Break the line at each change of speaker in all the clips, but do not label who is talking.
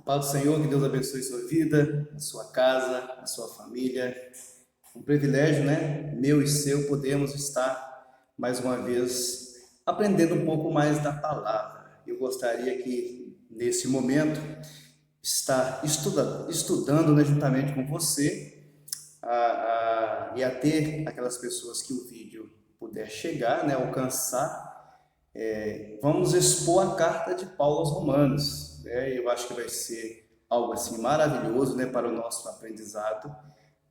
Paz do Senhor, que Deus abençoe sua vida, a sua casa, a sua família. Um privilégio, né? Meu e seu, podemos estar mais uma vez aprendendo um pouco mais da palavra. Eu gostaria que, nesse momento, estar estudando, né, juntamente com você e a ter aquelas pessoas que o vídeo puder chegar, né, alcançar. Vamos expor a carta de Paulo aos Romanos, né? Eu acho que vai ser algo assim maravilhoso, né, para o nosso aprendizado,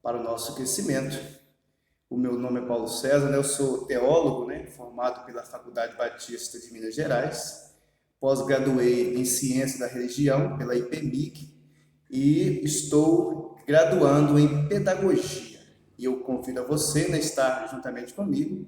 para o nosso crescimento. O meu nome é Paulo César, né? Eu sou teólogo, né, formado pela Faculdade Batista de Minas Gerais, pós-graduei em Ciência da Religião pela IPEMIC e estou graduando em Pedagogia. E eu convido a você, né, a estar juntamente comigo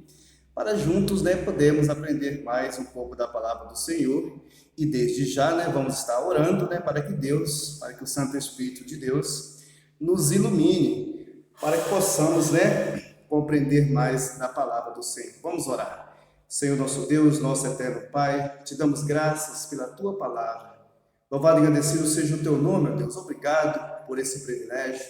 para juntos, né, podermos aprender mais um pouco da palavra do Senhor. E desde já, né, vamos estar orando, né, para que Deus, para que o Santo Espírito de Deus nos ilumine, para que possamos, né, compreender mais da palavra do Senhor. Vamos orar. Senhor nosso Deus, nosso eterno Pai, te damos graças pela tua palavra. Louvado e agradecido seja o teu nome, meu Deus. Obrigado por esse privilégio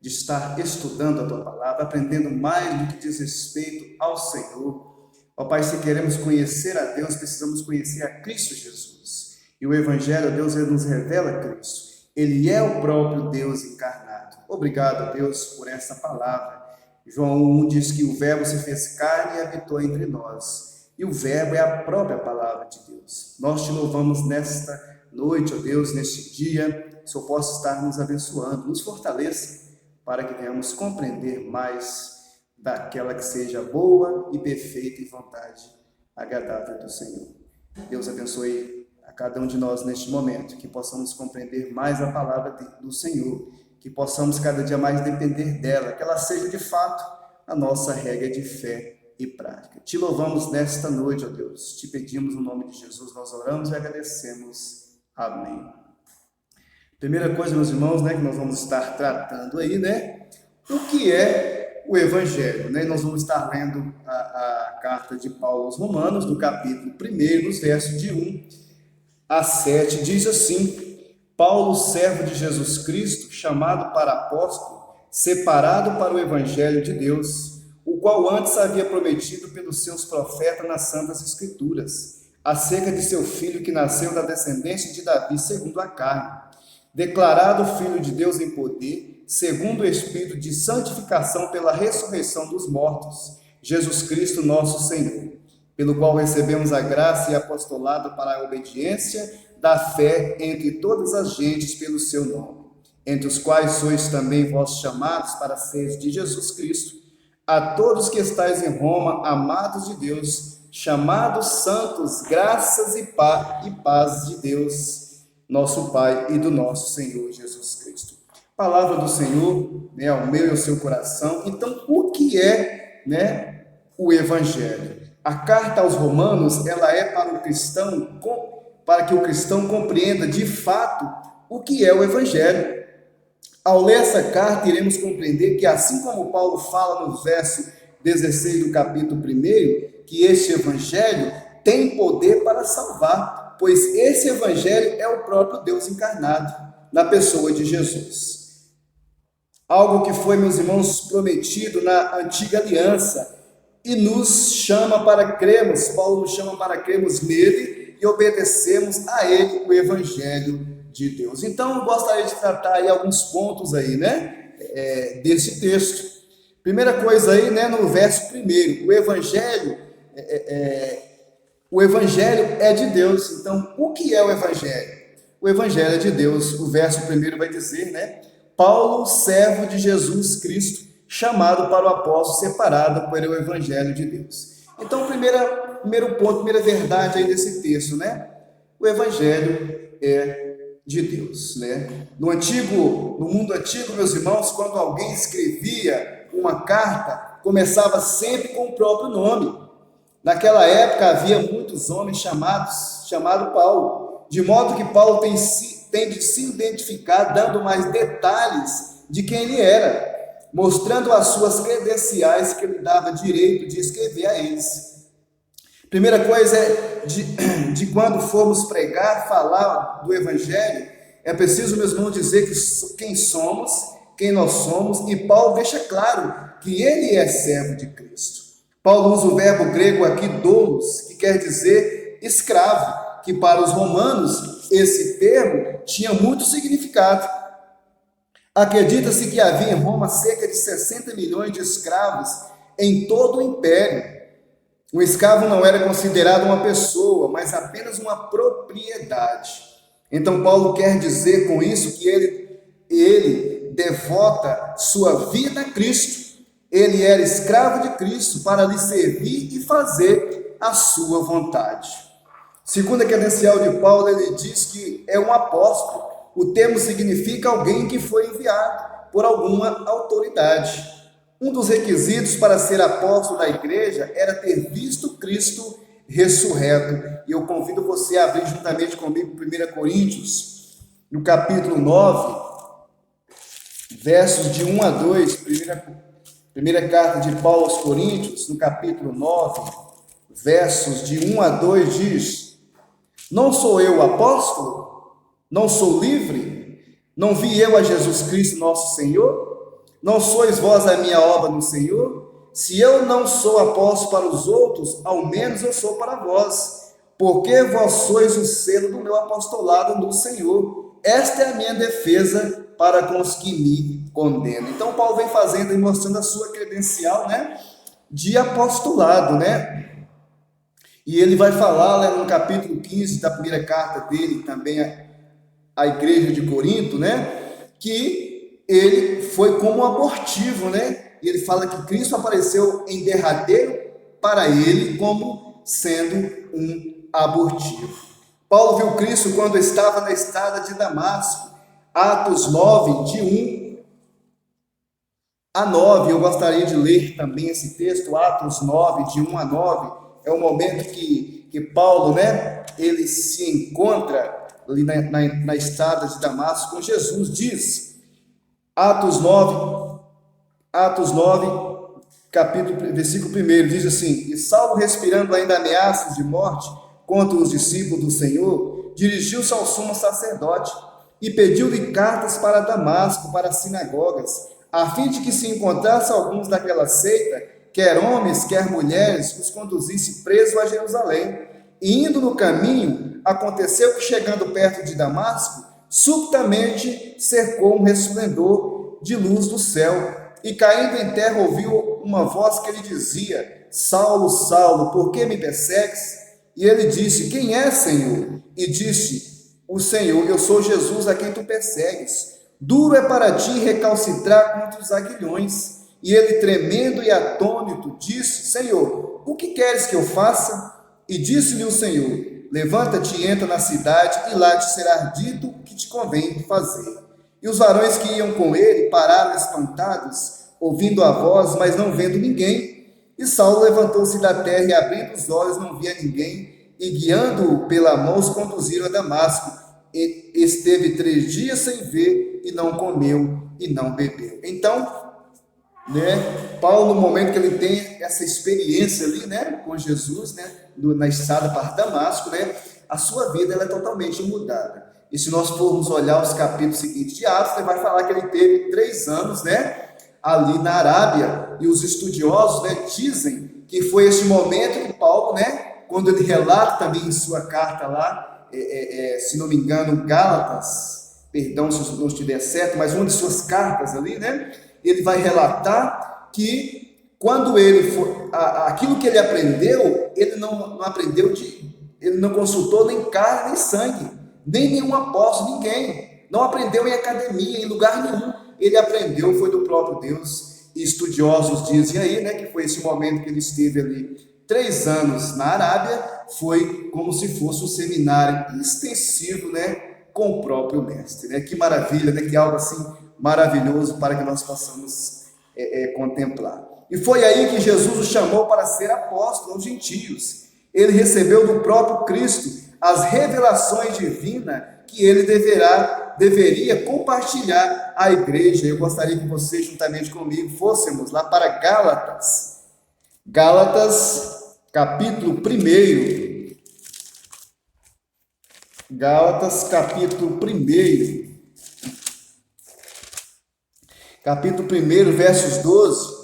de estar estudando a tua palavra, aprendendo mais do que diz respeito ao Senhor. Ó Pai, se queremos conhecer a Deus, precisamos conhecer a Cristo Jesus. E o Evangelho, Deus, ele nos revela Cristo. Ele é o próprio Deus encarnado. Obrigado, Deus, por essa palavra. João 1 diz que o Verbo se fez carne e habitou entre nós. E o Verbo é a própria palavra de Deus. Nós te louvamos nesta noite, ó Deus, neste dia, que o Senhor possa estar nos abençoando, nos fortaleça, para que venhamos compreender mais daquela que seja boa e perfeita e vontade agradável do Senhor. Deus abençoe a cada um de nós neste momento, que possamos compreender mais a palavra do Senhor, que possamos cada dia mais depender dela, que ela seja de fato a nossa regra de fé e prática. Te louvamos nesta noite, ó Deus, te pedimos no nome de Jesus, nós oramos e agradecemos. Amém. Primeira coisa, meus irmãos, né, que nós vamos estar tratando aí, né, o que é o Evangelho, né? Nós vamos estar lendo a carta de Paulo aos Romanos, no capítulo 1, nos versos de 1 a 7, diz assim: Paulo, servo de Jesus Cristo, chamado para apóstolo, separado para o Evangelho de Deus, o qual antes havia prometido pelos seus profetas nas Santas Escrituras, acerca de seu filho que nasceu da descendência de Davi segundo a carne, declarado Filho de Deus em poder, segundo o Espírito de santificação pela ressurreição dos mortos, Jesus Cristo nosso Senhor, pelo qual recebemos a graça e apostolado para a obediência da fé entre todas as gentes pelo seu nome, entre os quais sois também vós chamados para seres de Jesus Cristo, a todos que estáis em Roma, amados de Deus, chamados santos, graças e paz de Deus, nosso Pai, e do nosso Senhor Jesus Cristo. Palavra do Senhor, né, ao meu e ao seu coração. Então, o que é, né, o Evangelho? A carta aos Romanos, ela é para o cristão, para que o cristão compreenda de fato o que é o Evangelho. Ao ler essa carta, iremos compreender que, assim como Paulo fala no verso 16 do capítulo 1, que este Evangelho tem poder para salvar, pois esse Evangelho é o próprio Deus encarnado na pessoa de Jesus. Algo que foi, meus irmãos, prometido na antiga aliança e nos chama para crermos, Paulo nos chama para crermos nele e obedecermos a ele, o Evangelho de Deus. Então, eu gostaria de tratar aí alguns pontos aí, né, desse texto. Primeira coisa aí, né, no verso 1, o Evangelho é de Deus. Então, o que é o Evangelho? O Evangelho é de Deus. O verso 1 vai dizer, né, Paulo, servo de Jesus Cristo, chamado para o apóstolo, separado para o Evangelho de Deus. Então, primeiro ponto, primeira verdade aí desse texto, né, o Evangelho é de Deus, né? No mundo antigo, meus irmãos, quando alguém escrevia uma carta, começava sempre com o próprio nome. Naquela época havia muitos homens chamado Paulo, de modo que Paulo tem de se identificar, dando mais detalhes de quem ele era, mostrando as suas credenciais que lhe dava direito de escrever a eles. Primeira coisa é de quando formos pregar, falar do Evangelho, É preciso, meus irmãos, dizer quem somos, quem nós somos, e Paulo deixa claro que ele é servo de Cristo. Paulo usa o verbo grego aqui, doulos, que quer dizer escravo, que para os romanos esse termo tinha muito significado. Acredita-se que havia em Roma cerca de 60 milhões de escravos em todo o império. Um escravo não era considerado uma pessoa, mas apenas uma propriedade. Então Paulo quer dizer com isso que ele devota sua vida a Cristo. Ele era escravo de Cristo para lhe servir e fazer a sua vontade. Segundo a credencial de Paulo, ele diz que é um apóstolo. O termo significa alguém que foi enviado por alguma autoridade. Um dos requisitos para ser apóstolo da igreja era ter visto Cristo ressurreto. E eu convido você a abrir juntamente comigo 1 Coríntios, no capítulo 9, versos de 1 a 2, primeira carta de Paulo aos Coríntios, no capítulo 9, versos de 1 a 2, diz: Não sou eu o apóstolo? Não sou livre? Não vi eu a Jesus Cristo nosso Senhor? Não sois vós a minha obra no Senhor? Se eu não sou apóstolo para os outros, ao menos eu sou para vós, porque vós sois o selo do meu apostolado no Senhor. Esta é a minha defesa para com os que me condenam. Então Paulo vem fazendo e mostrando a sua credencial, né, de apostolado, né? E ele vai falar, né, no capítulo 15 da primeira carta dele, também à igreja de Corinto, né, que ele foi como um abortivo, né? E ele fala que Cristo apareceu em derradeiro para ele como sendo um abortivo. Paulo viu Cristo quando estava na estrada de Damasco, Atos 9, de 1 a 9. Eu gostaria de ler também esse texto, Atos 9, de 1 a 9. É o momento que Paulo, né, ele se encontra ali na estrada de Damasco com Jesus. Diz, Atos 9, versículo 1, diz assim: E Saulo, respirando ainda ameaças de morte contra os discípulos do Senhor, dirigiu-se ao sumo sacerdote e pediu-lhe cartas para Damasco, para as sinagogas, a fim de que se encontrasse alguns daquela seita, quer homens, quer mulheres, os conduzisse preso a Jerusalém. E indo no caminho, aconteceu que, chegando perto de Damasco, subitamente cercou um resplendor de luz do céu, e caindo em terra ouviu uma voz que lhe dizia: Saulo, Saulo, por que me persegues? E ele disse: Quem é, Senhor? E disse o Senhor: Eu sou Jesus a quem tu persegues. Duro é para ti recalcitrar contra os aguilhões. E ele, tremendo e atônito, disse: Senhor, o que queres que eu faça? E disse-lhe o Senhor: Levanta-te e entra na cidade, e lá te será dito o que te convém fazer. E os varões que iam com ele pararam espantados, ouvindo a voz, mas não vendo ninguém. E Saulo levantou-se da terra e, abrindo os olhos, não via ninguém, e guiando-o pela mão, os conduziram a Damasco. E esteve 3 dias sem ver, e não comeu e não bebeu. Então, né, Paulo, no momento que ele tem essa experiência ali, né, com Jesus, né, na estrada para Damasco, né, a sua vida ela é totalmente mudada. E se nós formos olhar os capítulos seguintes de Atos, ele vai falar que ele teve 3 anos, né, ali na Arábia, e os estudiosos, né, dizem que foi esse momento que Paulo, né, quando ele relata também em sua carta lá, se não me engano, Gálatas, perdão se eu não estiver certo, mas uma de suas cartas ali, né, ele vai relatar que quando ele for, aquilo que ele aprendeu, ele não aprendeu ele não consultou nem carne nem sangue, nem nenhum apóstolo, ninguém, não aprendeu em academia, em lugar nenhum, ele aprendeu, foi do próprio Deus. E estudiosos dizem aí, né, que foi esse momento que ele esteve ali 3 anos na Arábia, foi como se fosse um seminário extensivo, né, com o próprio mestre, né? Que maravilha, né? Que algo assim maravilhoso para que nós possamos contemplar. E foi aí que Jesus o chamou para ser apóstolo aos gentios. Ele recebeu do próprio Cristo as revelações divinas que ele deveria compartilhar à igreja. Eu gostaria que você, juntamente comigo, fôssemos lá para Gálatas. Gálatas, capítulo 1. Gálatas, capítulo 1, versos 12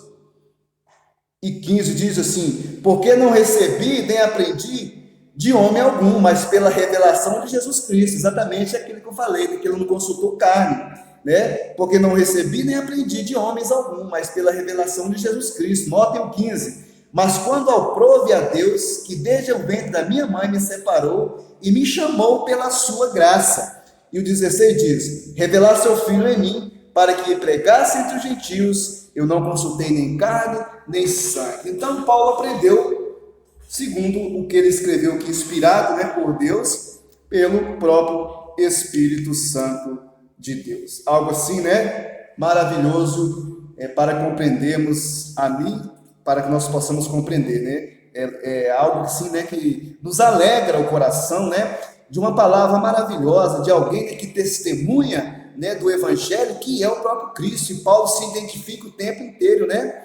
e 15, diz assim: porque não recebi nem aprendi de homem algum, mas pela revelação de Jesus Cristo. Exatamente aquilo que eu falei, que ele não consultou carne, né? Porque não recebi nem aprendi de homens algum, mas pela revelação de Jesus Cristo. Notem o 15: mas quando aprove a Deus, que desde o ventre da minha mãe me separou e me chamou pela sua graça. E o 16 diz: revelar seu filho em mim, para que pregasse entre os gentios. Eu não consultei nem carne, nem sangue. Então Paulo aprendeu, segundo o que ele escreveu, que inspirado, né, por Deus, pelo próprio Espírito Santo de Deus. Algo assim, né, maravilhoso, para compreendermos a mim, para que nós possamos compreender, né? É algo assim, né, que nos alegra o coração, né, de uma palavra maravilhosa, de alguém, né, que testemunha, né, do Evangelho, que é o próprio Cristo. E Paulo se identifica o tempo inteiro, né,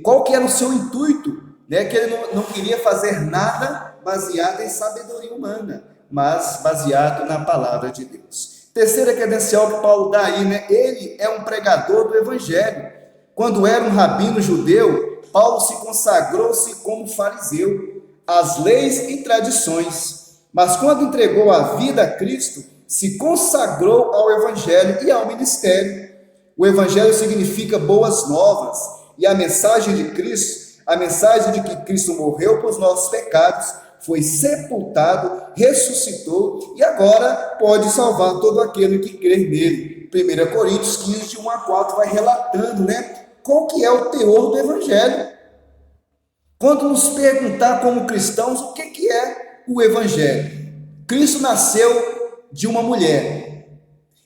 qual que era o seu intuito, né, que ele não queria fazer nada baseado em sabedoria humana, mas baseado na palavra de Deus. Terceira credencial que Paulo dá aí, né, ele é um pregador do Evangelho. Quando era um rabino judeu, Paulo se consagrou-se como fariseu às leis e tradições, mas quando entregou a vida a Cristo, se consagrou ao Evangelho e ao ministério. O Evangelho significa boas novas, e a mensagem de Cristo, a mensagem de que Cristo morreu por nossos pecados, foi sepultado, ressuscitou e agora pode salvar todo aquele que crer nele. 1 Coríntios 15, de 1 a 4, vai relatando, né, qual que é o teor do Evangelho. Quando nos perguntar como cristãos o que é o Evangelho, Cristo nasceu de uma mulher,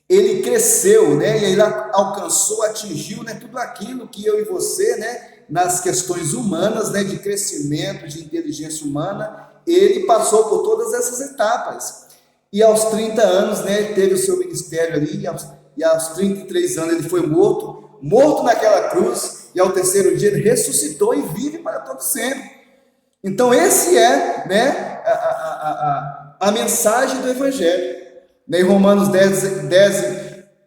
ele cresceu, né, e ele alcançou, atingiu, né, tudo aquilo que eu e você, né, nas questões humanas, né, de crescimento, de inteligência humana, ele passou por todas essas etapas, e aos 30 anos, né, teve o seu ministério ali, e aos 33 anos ele foi morto naquela cruz, e ao terceiro dia ele ressuscitou e vive para todo sempre. Então esse é, né, a mensagem do Evangelho. Em Romanos 10,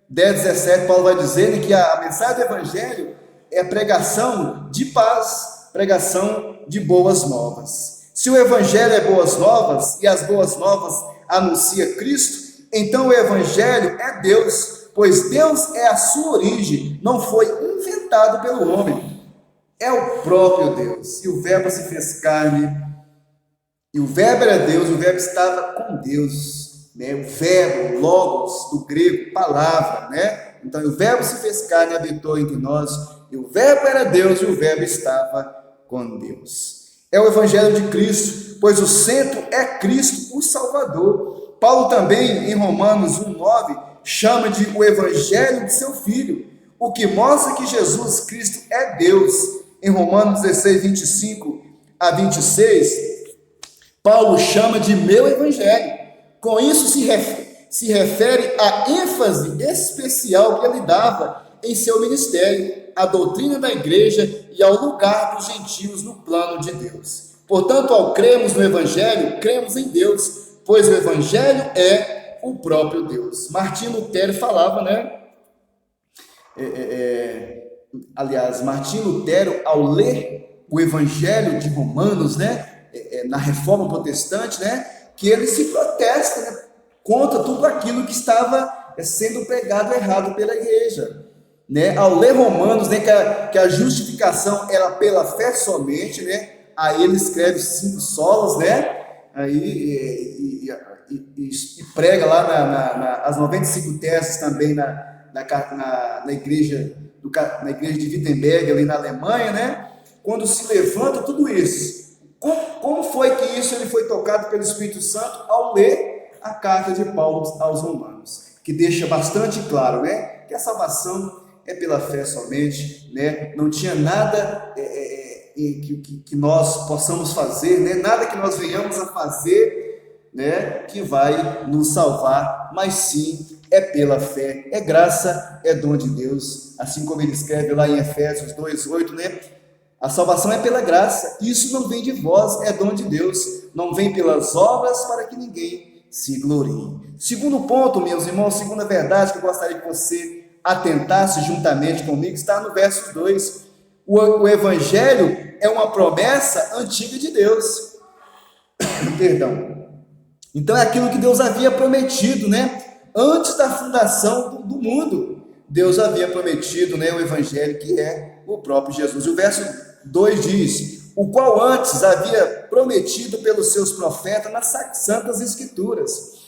17, Paulo vai dizer que a mensagem do Evangelho é a pregação de paz, pregação de boas novas. Se o Evangelho é boas novas, e as boas novas anuncia Cristo, então o Evangelho é Deus, pois Deus é a sua origem, não foi inventado pelo homem, é o próprio Deus. E o Verbo se fez carne, e o Verbo era Deus, o Verbo estava com Deus. Né, o verbo, logos, do grego, palavra, né? Então o verbo se fez carne e habitou entre nós, e o verbo era Deus, e o verbo estava com Deus. É o Evangelho de Cristo, pois o centro é Cristo, o Salvador. Paulo também, em Romanos 1,9, chama de o Evangelho de seu Filho, o que mostra que Jesus Cristo é Deus. Em Romanos 16, 25 a 26, Paulo chama de meu Evangelho. Com isso se refere à ênfase especial que ele dava em seu ministério, à doutrina da igreja e ao lugar dos gentios no plano de Deus. Portanto, ao cremos no Evangelho, cremos em Deus, pois o Evangelho é o próprio Deus. Martinho Lutero falava, né? Aliás, Martinho Lutero, ao ler o Evangelho de Romanos, né? Na Reforma Protestante, né, que ele se protesta, né, contra tudo aquilo que estava sendo pregado errado pela igreja, né? Ao ler Romanos, né, que a justificação era pela fé somente, né? Aí ele escreve 5 solas, né? Aí e prega lá as 95 teses também na igreja de Wittenberg, ali na Alemanha, né? Quando se levanta tudo isso, como foi que isso ele foi tocado pelo Espírito Santo ao ler a carta de Paulo aos Romanos, que deixa bastante claro, né, que a salvação é pela fé somente, né? Não tinha nada que nós possamos fazer, né? Nada que nós venhamos a fazer, né, que vai nos salvar, mas sim é pela fé, é graça, é dom de Deus, assim como ele escreve lá em Efésios 2:8, né? A salvação é pela graça, isso não vem de vós, é dom de Deus, não vem pelas obras para que ninguém se glorie. Segundo ponto, meus irmãos, segunda verdade que eu gostaria que você atentasse juntamente comigo, está no verso 2. O Evangelho é uma promessa antiga de Deus. Perdão. Então é aquilo que Deus havia prometido, né? Antes da fundação do mundo, Deus havia prometido, né, o Evangelho, que é o próprio Jesus. E o verso 2 diz: o qual antes havia prometido pelos seus profetas nas santas escrituras.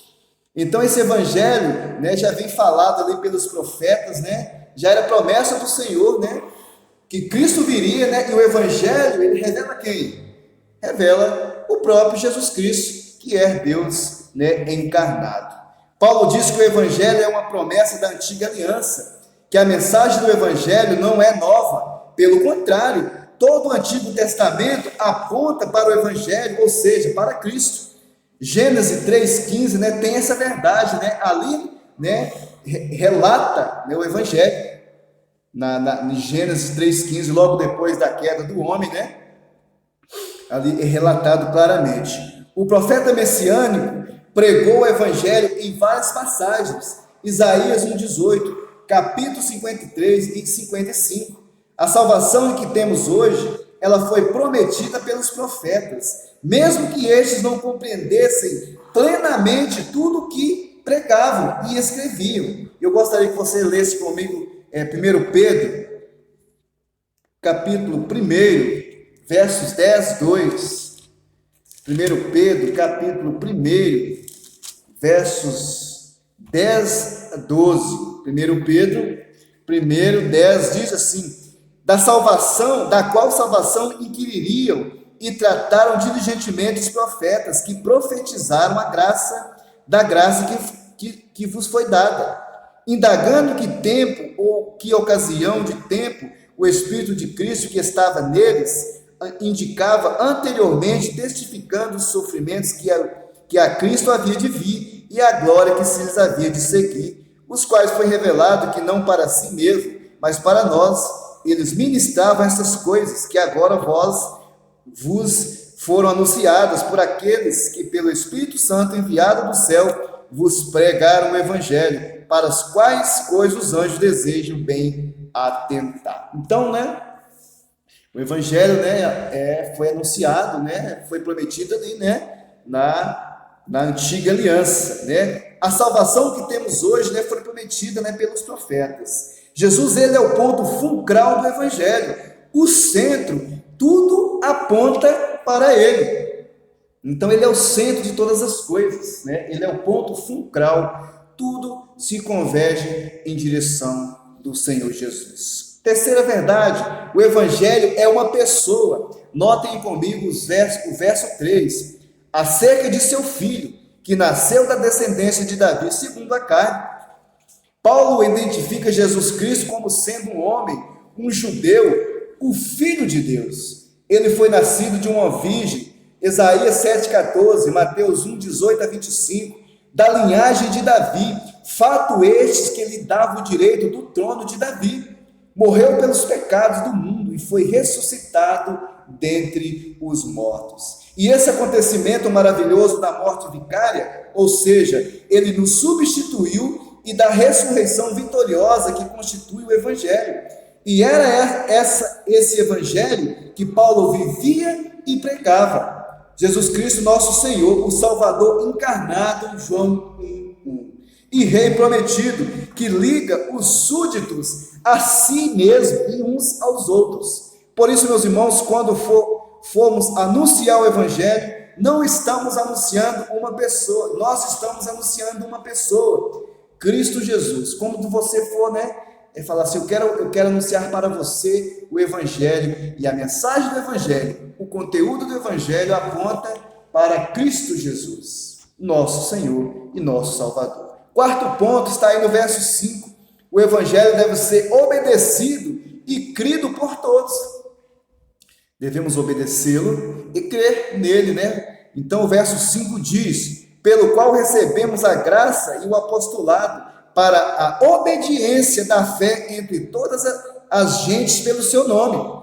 Então esse Evangelho, né, já vem falado ali pelos profetas, né? Já era promessa do Senhor, né? Que Cristo viria, né? E o Evangelho, ele revela quem? Revela o próprio Jesus Cristo, que é Deus, né, encarnado. Paulo diz que o Evangelho é uma promessa da antiga aliança, que a mensagem do Evangelho não é nova, pelo contrário, todo o Antigo Testamento aponta para o Evangelho, ou seja, para Cristo. Gênesis 3,15, né, tem essa verdade, né, ali, né, relata, né, o Evangelho, em Gênesis 3,15, logo depois da queda do homem, né, ali é relatado claramente. O profeta messiânico pregou o Evangelho em várias passagens, Isaías 1,18, capítulo 53 e 55. A salvação que temos hoje, ela foi prometida pelos profetas, mesmo que estes não compreendessem plenamente tudo o que pregavam e escreviam. Eu gostaria que você lesse comigo 1 Pedro, capítulo 1, versos 10, 2. 1 Pedro, capítulo 1, versos 10 a 12. 1 Pedro 1, 10 diz assim: da salvação, da qual salvação inquiririam e trataram diligentemente os profetas que profetizaram da graça que vos foi dada, indagando que tempo ou que ocasião de tempo o Espírito de Cristo que estava neles indicava anteriormente, testificando os sofrimentos que a Cristo havia de vir e a glória que se lhes havia de seguir, os quais foi revelado que não para si mesmo, mas para nós, eles ministravam essas coisas que agora vos foram anunciadas por aqueles que pelo Espírito Santo enviado do céu vos pregaram o Evangelho, para as quais coisas os anjos desejam bem atentar. Então, né, o Evangelho, né, foi anunciado, né, foi prometido ali, né, na antiga aliança, né. A salvação que temos hoje, né, foi prometida, né, pelos profetas. Jesus, ele é o ponto fulcral do Evangelho, o centro, tudo aponta para ele. Então ele é o centro de todas as coisas, né? Ele é o ponto fulcral, tudo se converge em direção do Senhor Jesus. Terceira verdade, o Evangelho é uma pessoa. Notem comigo o verso 3, acerca de seu filho, que nasceu da descendência de Davi, segundo a carne. Paulo identifica Jesus Cristo como sendo um homem, um judeu, o Filho de Deus. Ele foi nascido de uma virgem, Isaías 7,14, Mateus 1, 18 a 25, da linhagem de Davi, fato estes que lhe dava o direito do trono de Davi. Morreu pelos pecados do mundo e foi ressuscitado dentre os mortos. E esse acontecimento maravilhoso da morte vicária, ou seja, ele nos substituiu, e da ressurreição vitoriosa que constitui o Evangelho. E era esse Evangelho que Paulo vivia e pregava. Jesus Cristo, nosso Senhor, o Salvador encarnado, João 1:1. E Rei prometido, que liga os súditos a si mesmo e uns aos outros. Por isso, meus irmãos, quando formos anunciar o Evangelho, não estamos anunciando uma pessoa, nós estamos anunciando uma pessoa, Cristo Jesus. Quando você for, né, falar assim, eu quero anunciar para você o Evangelho, e a mensagem do Evangelho, o conteúdo do Evangelho aponta para Cristo Jesus, nosso Senhor e nosso Salvador. Quarto ponto está aí no verso 5, o Evangelho deve ser obedecido e crido por todos. Devemos obedecê-lo e crer nele, né? Então o verso 5 diz, pelo qual recebemos a graça e o apostolado para a obediência da fé entre todas as gentes pelo seu nome.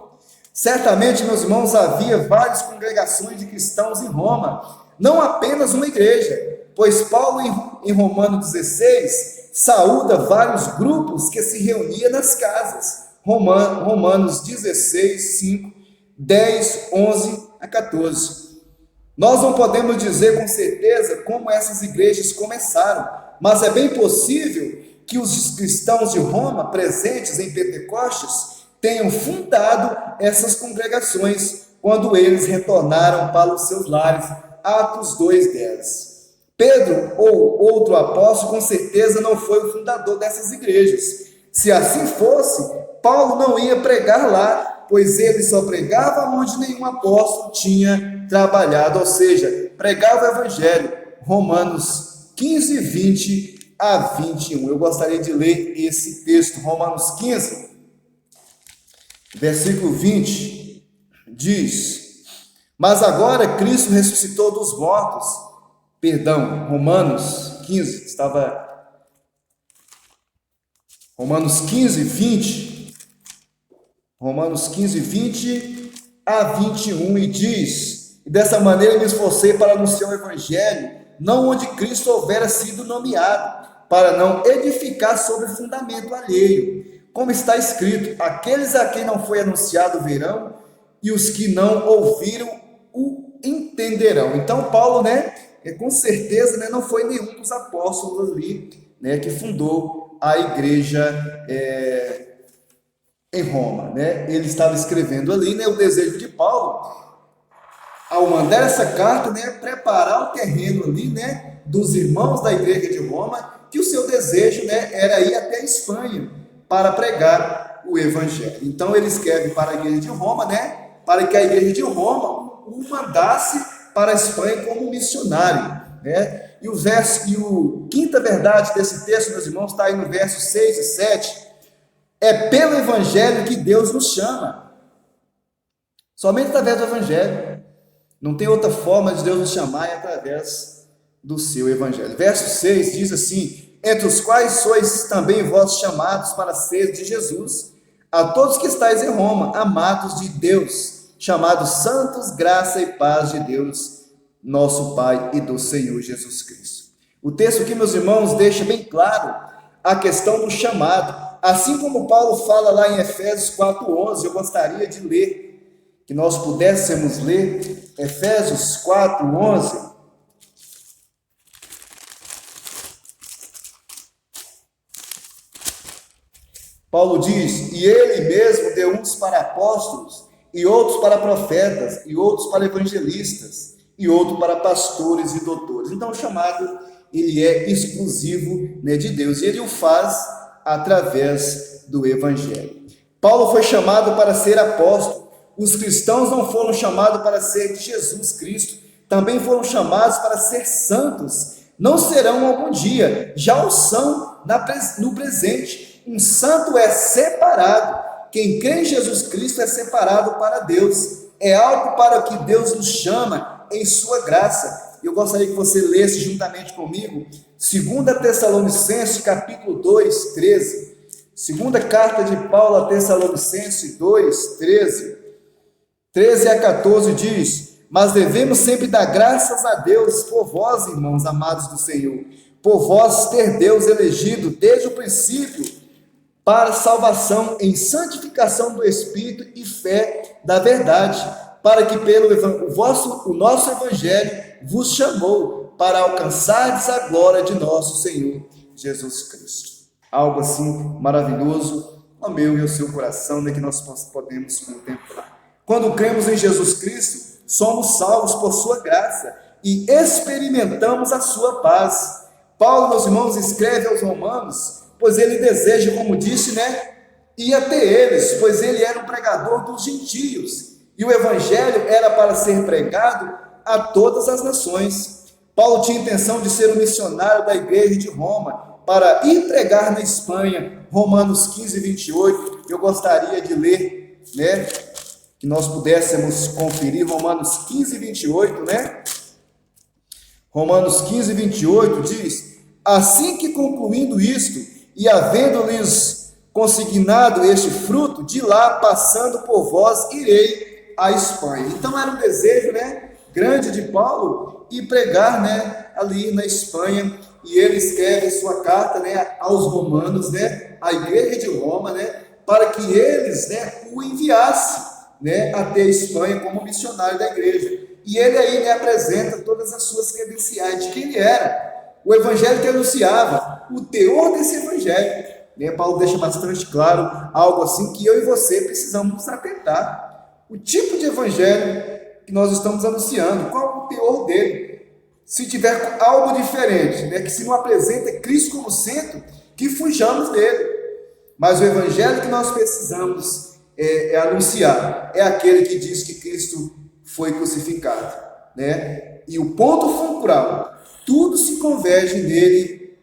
Certamente, meus irmãos, havia várias congregações de cristãos em Roma, não apenas uma igreja, pois Paulo, em Romanos 16, saúda vários grupos que se reuniam nas casas. Romanos 16, 5, 10, 11 a 14. Nós não podemos dizer com certeza como essas igrejas começaram, mas é bem possível que os cristãos de Roma, presentes em Pentecostes, tenham fundado essas congregações quando eles retornaram para os seus lares. Atos 2:10. Pedro ou outro apóstolo com certeza não foi o fundador dessas igrejas. Se assim fosse, Paulo não ia pregar lá, pois ele só pregava onde nenhum apóstolo tinha trabalhado, ou seja, pregava o evangelho. Romanos 15, 20 a 21. Eu gostaria de ler esse texto, Romanos 15, versículo 20, diz: mas agora Cristo ressuscitou dos mortos. Perdão, Romanos 15, Romanos 15, 20. Romanos 15, 20 a 21, e diz: e dessa maneira me esforcei para anunciar o evangelho, não onde Cristo houvera sido nomeado, para não edificar sobre fundamento alheio. Como está escrito: aqueles a quem não foi anunciado verão, e os que não ouviram o entenderão. Então Paulo, com certeza, não foi nenhum dos apóstolos ali, que fundou a igreja em Roma, Ele estava escrevendo ali, o desejo de Paulo, ao mandar essa carta, preparar o terreno ali, dos irmãos da igreja de Roma, que o seu desejo, era ir até a Espanha para pregar o evangelho. Então ele escreve para a igreja de Roma, para que a igreja de Roma o mandasse para a Espanha como missionário, E a quinta verdade desse texto, meus irmãos, está aí no verso 6 e 7. É pelo evangelho que Deus nos chama. Somente através do evangelho. Não tem outra forma de Deus nos chamar, é através do seu evangelho. Verso 6 diz assim: entre os quais sois também vós chamados para ser de Jesus, a todos que estáis em Roma, amados de Deus, chamados santos, graça e paz de Deus, nosso Pai e do Senhor Jesus Cristo. O texto aqui, meus irmãos, deixa bem claro a questão do chamado. Assim como Paulo fala lá em Efésios 4:11, eu gostaria de ler, que nós pudéssemos ler Efésios 4:11. Paulo diz: e ele mesmo deu uns para apóstolos, e outros para profetas, e outros para evangelistas, e outros para pastores e doutores. Então o chamado, ele é exclusivo, de Deus, e ele o faz através do evangelho. Paulo foi chamado para ser apóstolo. Os cristãos não foram chamados para ser de Jesus Cristo, também foram chamados para ser santos. Não serão algum dia, já o são no presente. Um santo é separado. Quem crê em Jesus Cristo é separado para Deus. É algo para o que Deus nos chama em sua graça. Eu gostaria que você lesse juntamente comigo 2 Tessalonicenses, capítulo 2, 13. Segunda carta de Paulo a Tessalonicenses 2, 13 a 14 diz: mas devemos sempre dar graças a Deus por vós, irmãos amados do Senhor, por vós ter Deus elegido desde o princípio para salvação em santificação do Espírito e fé da verdade, para que pelo o nosso Evangelho vos chamou para alcançardes a glória de nosso Senhor Jesus Cristo. Algo assim maravilhoso ao meu e ao seu coração, que nós podemos contemplar. Quando cremos em Jesus Cristo, somos salvos por sua graça e experimentamos a sua paz. Paulo, meus irmãos, escreve aos Romanos, pois ele deseja, como disse, ir até eles, pois ele era um pregador dos gentios, e o evangelho era para ser pregado a todas as nações. Paulo tinha intenção de ser um missionário da igreja de Roma, para ir pregar na Espanha. Romanos 15, 28, eu gostaria de ler, que nós pudéssemos conferir, Romanos 15, 28, Romanos 15, 28 diz: assim que concluindo isto, e havendo-lhes consignado este fruto, de lá, passando por vós, irei à Espanha. Então era um desejo, grande de Paulo, ir pregar, ali na Espanha, e ele escreve sua carta, né, aos romanos, né, à igreja de Roma, né, para que eles, né, o enviassem, né, até a Espanha como missionário da igreja. E ele aí, né, apresenta todas as suas credenciais de quem ele era, o evangelho que anunciava, o teor desse evangelho. Né? Paulo deixa bastante claro algo assim que eu e você precisamos nos atentar. O tipo de evangelho que nós estamos anunciando, qual o teor dele? Se tiver algo diferente, né, que se não apresenta Cristo como centro, que fujamos dele. Mas o evangelho que nós precisamos anunciar é aquele que diz que Cristo foi crucificado, né? E o ponto fulcral, tudo se converge nele,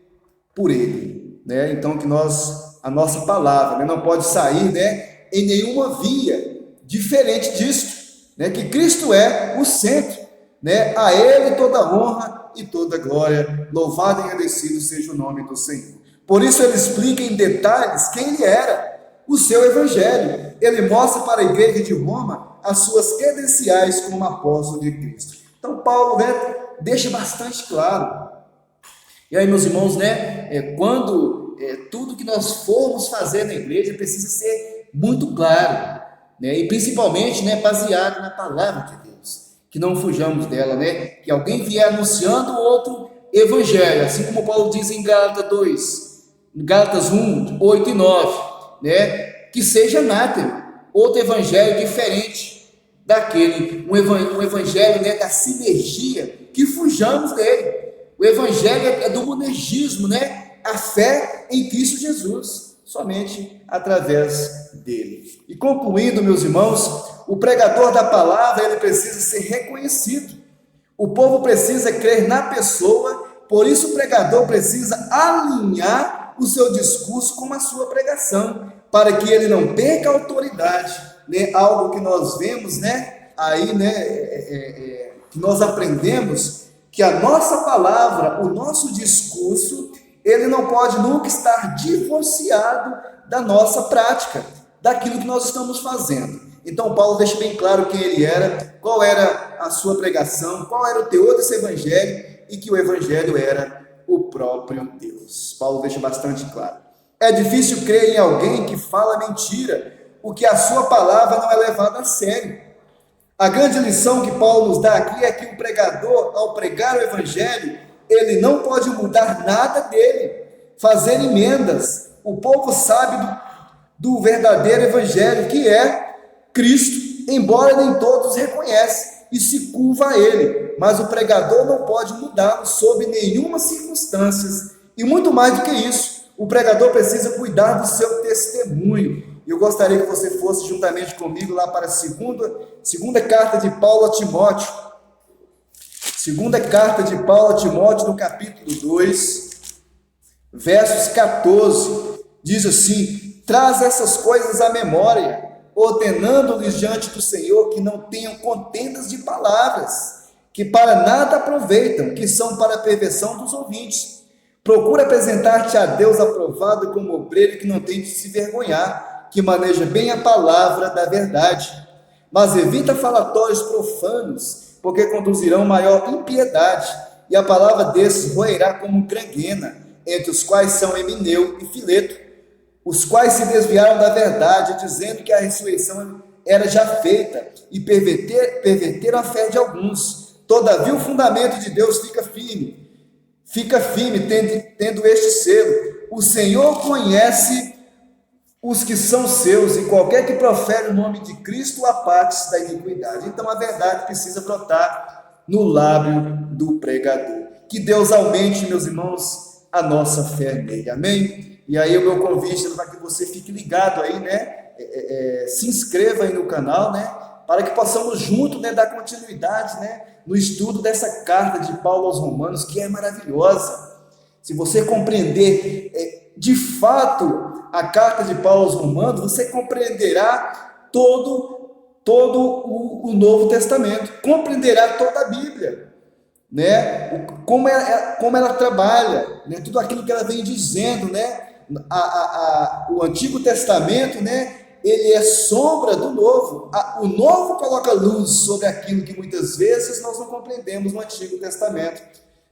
por ele, né? Então que a nossa palavra, né, não pode sair, né, em nenhuma via diferente disso, né? Que Cristo é o centro, né? A ele toda honra e toda glória, louvado e agradecido seja o nome do Senhor. Por isso ele explica em detalhes quem ele era, o seu evangelho. Ele mostra para a igreja de Roma as suas credenciais como apóstolo de Cristo. Então Paulo, né, deixa bastante claro. E aí, meus irmãos, né, quando tudo que nós formos fazer na igreja precisa ser muito claro, né, e principalmente, né, baseado na palavra de Deus, que não fujamos dela, né, que alguém vier anunciando outro evangelho, assim como Paulo diz em Gálatas 1, 8 e 9, né, que seja anátema, outro evangelho diferente daquele, um evangelho, né, da sinergia, que fujamos dele. O evangelho é do monergismo, né, a fé em Cristo Jesus, somente através dele. E concluindo, meus irmãos, o pregador da palavra, ele precisa ser reconhecido. O povo precisa crer na pessoa, por isso o pregador precisa alinhar o seu discurso com a sua pregação, para que ele não perca a autoridade, né? Algo que nós vemos, né? Aí, né? Que nós aprendemos que a nossa palavra, o nosso discurso, ele não pode nunca estar divorciado da nossa prática, daquilo que nós estamos fazendo. Então Paulo deixa bem claro quem ele era, qual era a sua pregação, qual era o teor desse evangelho, e que o evangelho era o próprio Deus. Paulo deixa bastante claro. É difícil crer em alguém que fala mentira, porque a sua palavra não é levada a sério. A grande lição que Paulo nos dá aqui é que o pregador, ao pregar o evangelho, ele não pode mudar nada dele, fazer emendas. O povo sabe do verdadeiro evangelho, que é Cristo, embora nem todos reconhecem e se curva a ele, mas o pregador não pode mudá-lo sob nenhuma circunstância. E muito mais do que isso, o pregador precisa cuidar do seu testemunho. Eu gostaria que você fosse juntamente comigo lá para a segunda carta de Paulo a Timóteo. Segunda carta de Paulo a Timóteo, no capítulo 2, versos 14, diz assim: traz essas coisas à memória, ordenando-lhes diante do Senhor que não tenham contendas de palavras, que para nada aproveitam, que são para a perversão dos ouvintes. Procura apresentar-te a Deus aprovado como obreiro que não tem de se vergonhar, que maneja bem a palavra da verdade. Mas evita falatórios profanos, porque conduzirão maior impiedade, e a palavra desses roerá como granguena, entre os quais são Emineu e Fileto, os quais se desviaram da verdade, dizendo que a ressurreição era já feita, e perverteram a fé de alguns. Todavia o fundamento de Deus fica firme, tendo este selo: o Senhor conhece os que são seus, e qualquer que profere o nome de Cristo aparte-se da iniquidade. Então a verdade precisa brotar no lábio do pregador. Que Deus aumente, meus irmãos, a nossa fé nele, amém? E aí o meu convite é para que você fique ligado aí, né? Se inscreva aí no canal, né? Para que possamos juntos, né, dar continuidade, né, no estudo dessa carta de Paulo aos Romanos, que é maravilhosa. Se você compreender de fato a carta de Paulo aos Romanos, você compreenderá todo o Novo Testamento, compreenderá toda a Bíblia, né? Como ela trabalha, né? Tudo aquilo que ela vem dizendo, né? O Antigo Testamento, né? Ele é sombra do Novo. O Novo coloca luz sobre aquilo que muitas vezes nós não compreendemos no Antigo Testamento.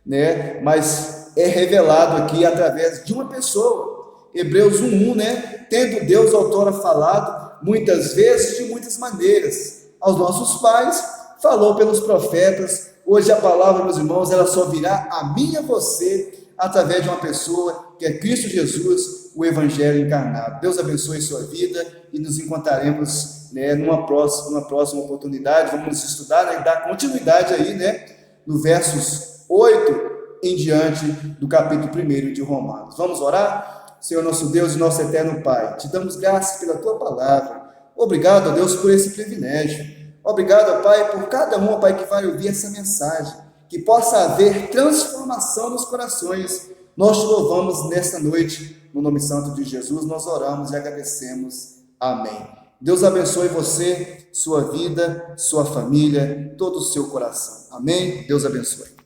né? Mas é revelado aqui através de uma pessoa. Hebreus 1:1, né? Tendo Deus outrora falado muitas vezes de muitas maneiras aos nossos pais, falou pelos profetas. Hoje a palavra, meus irmãos, ela só virá a mim e a você através de uma pessoa que é Cristo Jesus, o Evangelho encarnado. Deus abençoe sua vida e nos encontraremos, né, numa próxima oportunidade. Vamos estudar, né, dar continuidade aí, né, no versos 8 em diante do capítulo 1 de Romanos. Vamos orar? Senhor nosso Deus e nosso eterno Pai, te damos graças pela tua palavra. Obrigado, Deus, por esse privilégio. Obrigado, Pai, por cada um, Pai, que vai ouvir essa mensagem, que possa haver transformação nos corações. Nós te louvamos nesta noite, no nome santo de Jesus, nós oramos e agradecemos. Amém. Deus abençoe você, sua vida, sua família, todo o seu coração. Amém? Deus abençoe.